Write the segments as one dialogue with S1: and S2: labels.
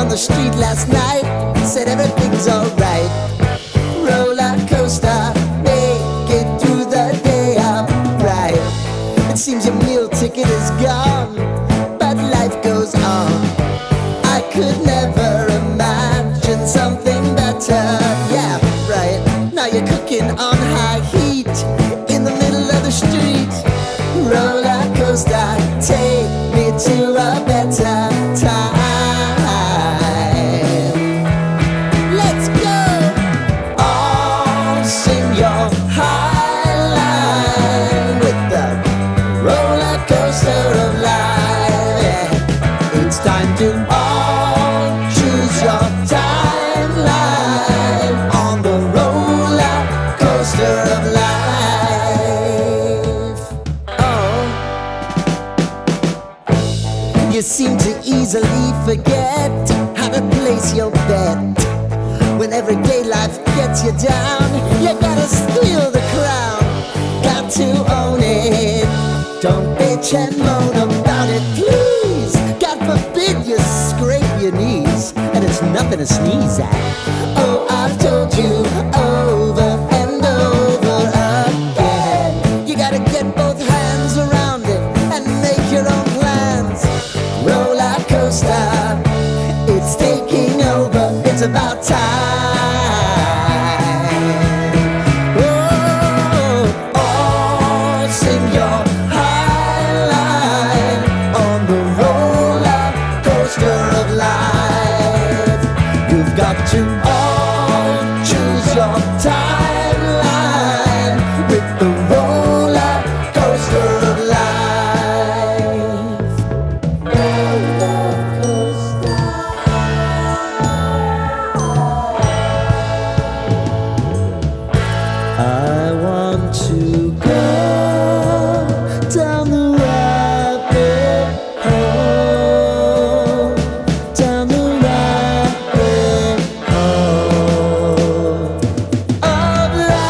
S1: on the street last night, said everything's alright. Roller coaster, make it through the day upright. It seems your meal ticket is gone, but life goes on. I could never imagine something better. Yeah, right. Now you're cooking on high heat in the middle of the street. Roller coaster, take me to a better time. Let's go! All sing your high line with the roller coaster of life. Yeah. It's time to all choose your timeline on the roller coaster of life. You seem to easily forget how to place your bet. When everyday life gets you down, you gotta steal the crown. Got to own it. Don't bitch and moan about it, please. God forbid you scrape your knees, and it's nothing to sneeze at. Oh, I've told you over and over again, you gotta get both hands around it and make your own plans. Roller coaster, it's taking over, it's about time. Oh, all sing your high line on the roller coaster of life. You've got to all choose your timeline with the roller coaster of life. I want to go down the rabbit hole, down the rabbit hole of life.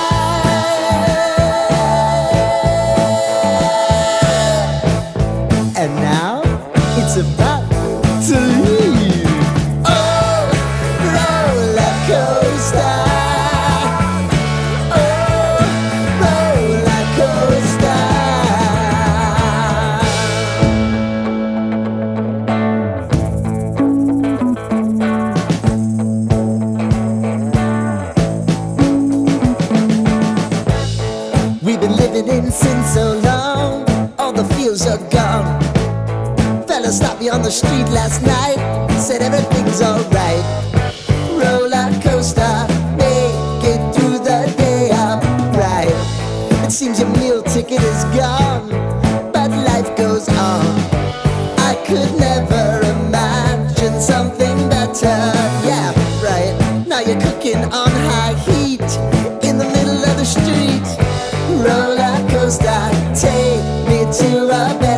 S1: And now it's about to leave. Oh, roller coaster. We've been living in sin so long, all the feels are gone. Fella stopped me on the street last night, said everything's alright. Roller coaster, make it through the day upright. It seems your meal ticket is gone, but life goes on. I could never imagine something better. Yeah, right. Now you're cooking on high heat in the middle of the street. Roller coaster, take me to a better